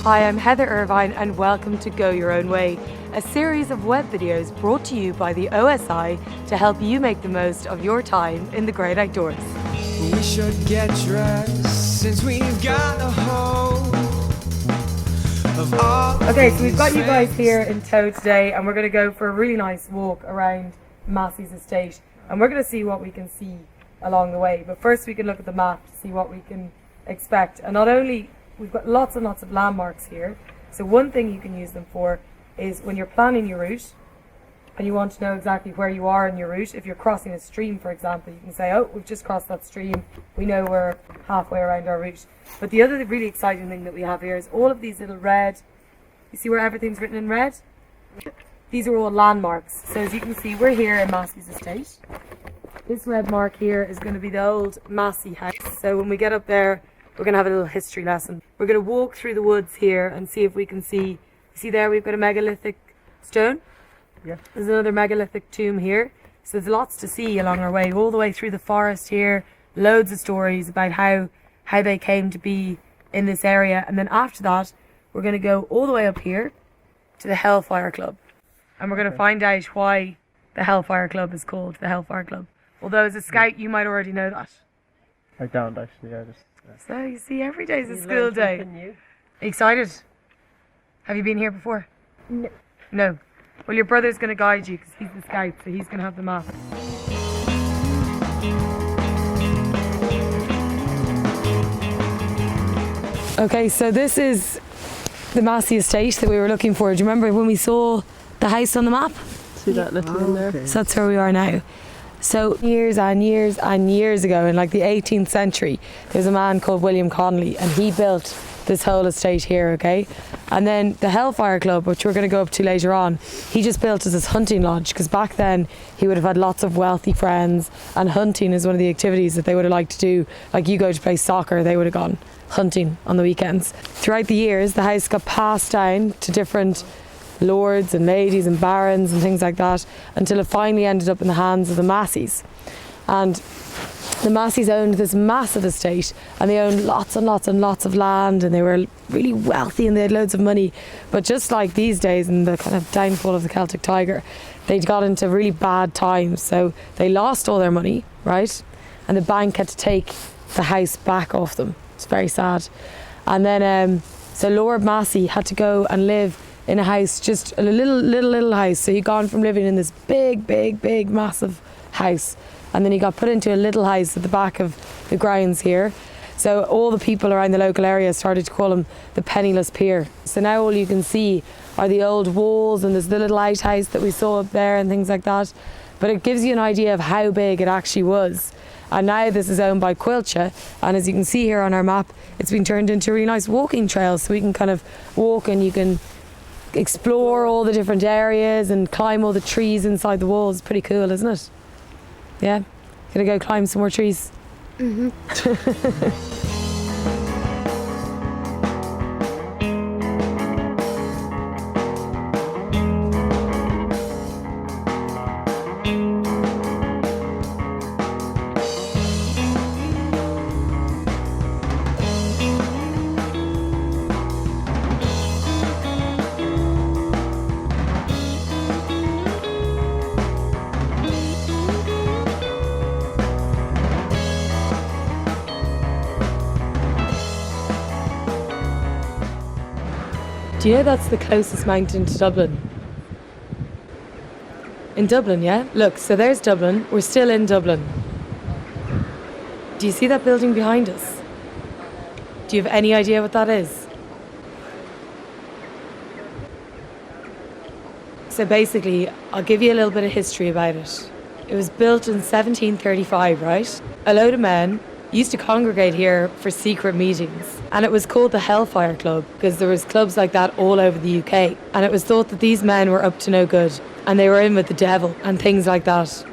Hi, I'm Heather Irvine and welcome to Go Your Own Way, a series of web videos brought to you by the OSI to help you make the most of your time in the great outdoors. We should get dressed since we've got a hold of all. Okay, so we've got you guys here in tow today and we're going to go for a really nice walk around Massey's estate and we're going to see what we can see along the way. But first we can look at the map to see what we can expect. And not only we've got lots and lots of landmarks here. So one thing you can use them for is when you're planning your route and you want to know exactly where you are in your route. If you're crossing a stream, for example, you can say, oh, we've just crossed that stream. We know we're halfway around our route. But the other really exciting thing that we have here is all of these little red, you see where everything's written in red? These are all landmarks. So as you can see, we're here in Massey's estate. This red mark here is going to be the old Massey house. So when we get up there, we're going to have a little history lesson. We're going to walk through the woods here and see if we can see there we've got a megalithic stone? Yeah. There's another megalithic tomb here. So there's lots to see along our way, all the way through the forest here. Loads of stories about how they came to be in this area. And then after that, we're going to go all the way up here to the Hellfire Club. And we're going to find out why the Hellfire Club is called the Hellfire Club. Although as a scout, you might already know that. I don't actually, So you see, every day's a school day. Are you excited? Have you been here before? No. No. Well, your brother's going to guide you because he's the scout, so he's going to have the map. Okay, so this is the Massey estate that we were looking for. Do you remember when we saw the house on the map? See that little one there? Okay. So that's where we are now. So years and years and years ago, in like the 18th century, there's a man called William Connolly and he built this whole estate here, okay? And then the Hellfire Club, which we're going to go up to later on, he just built as his hunting lodge because back then he would have had lots of wealthy friends and hunting is one of the activities that they would have liked to do. Like you go to play soccer, they would have gone hunting on the weekends. Throughout the years, the house got passed down to different lords and ladies and barons and things like that until it finally ended up in the hands of the Masseys. And the Masseys owned this massive estate and they owned lots and lots and lots of land and they were really wealthy and they had loads of money. But just like these days in the kind of downfall of the Celtic Tiger, they'd got into really bad times. So they lost all their money, right? And the bank had to take the house back off them. It's very sad. And then so Lord Massey had to go and live in a house, just a little house. So he'd gone from living in this big, massive house. And then he got put into a little house at the back of the grounds here. So all the people around the local area started to call him the Penniless Peer. So now all you can see are the old walls and there's the little lighthouse that we saw up there and things like that. But it gives you an idea of how big it actually was. And now this is owned by Quilcha. And as you can see here on our map, it's been turned into really nice walking trails. So we can kind of walk and you can explore all the different areas and climb all the trees inside the walls. Pretty cool, isn't it? Yeah? Gonna go climb some more trees? Mm-hmm. Do you know that's the closest mountain to Dublin? In Dublin, yeah? Look, so there's Dublin. We're still in Dublin. Do you see that building behind us? Do you have any idea what that is? So basically, I'll give you a little bit of history about it. It was built in 1735, right? A load of men used to congregate here for secret meetings. And it was called the Hellfire Club because there was clubs like that all over the UK. And it was thought that these men were up to no good and they were in with the devil and things like that.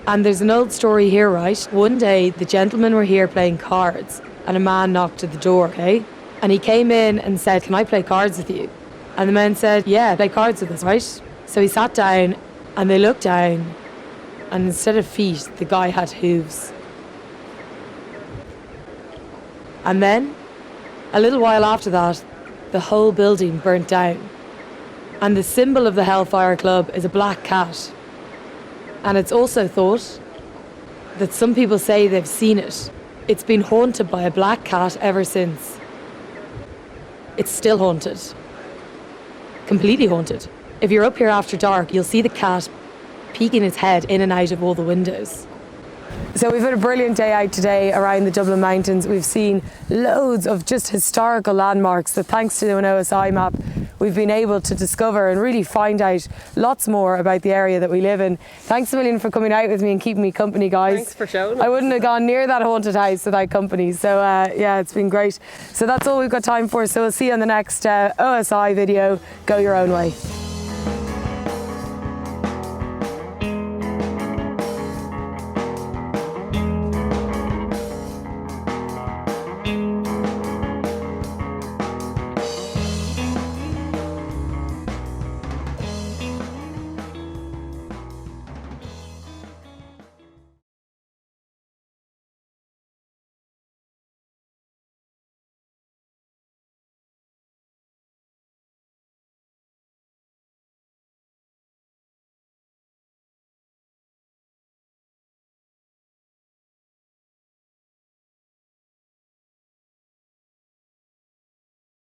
And there's an old story here, right? One day the gentlemen were here playing cards and a man knocked at the door, okay? And he came in and said, "Can I play cards with you?" And the men said, "Yeah, play cards with us," right? So he sat down and they looked down and instead of feet, the guy had hooves. And then, a little while after that, the whole building burnt down. And the symbol of the Hellfire Club is a black cat. And it's also thought that some people say they've seen it. It's been haunted by a black cat ever since. It's still haunted. Completely haunted. If you're up here after dark, you'll see the cat peeking its head in and out of all the windows. So we've had a brilliant day out today around the Dublin Mountains. We've seen loads of just historical landmarks that, thanks to an OSI map, we've been able to discover and really find out lots more about the area that we live in. Thanks a million for coming out with me and keeping me company, guys. Thanks for showing us. I wouldn't have gone near that haunted house without company. So yeah, it's been great. So that's all we've got time for. So we'll see you on the next OSI video. Go your own way.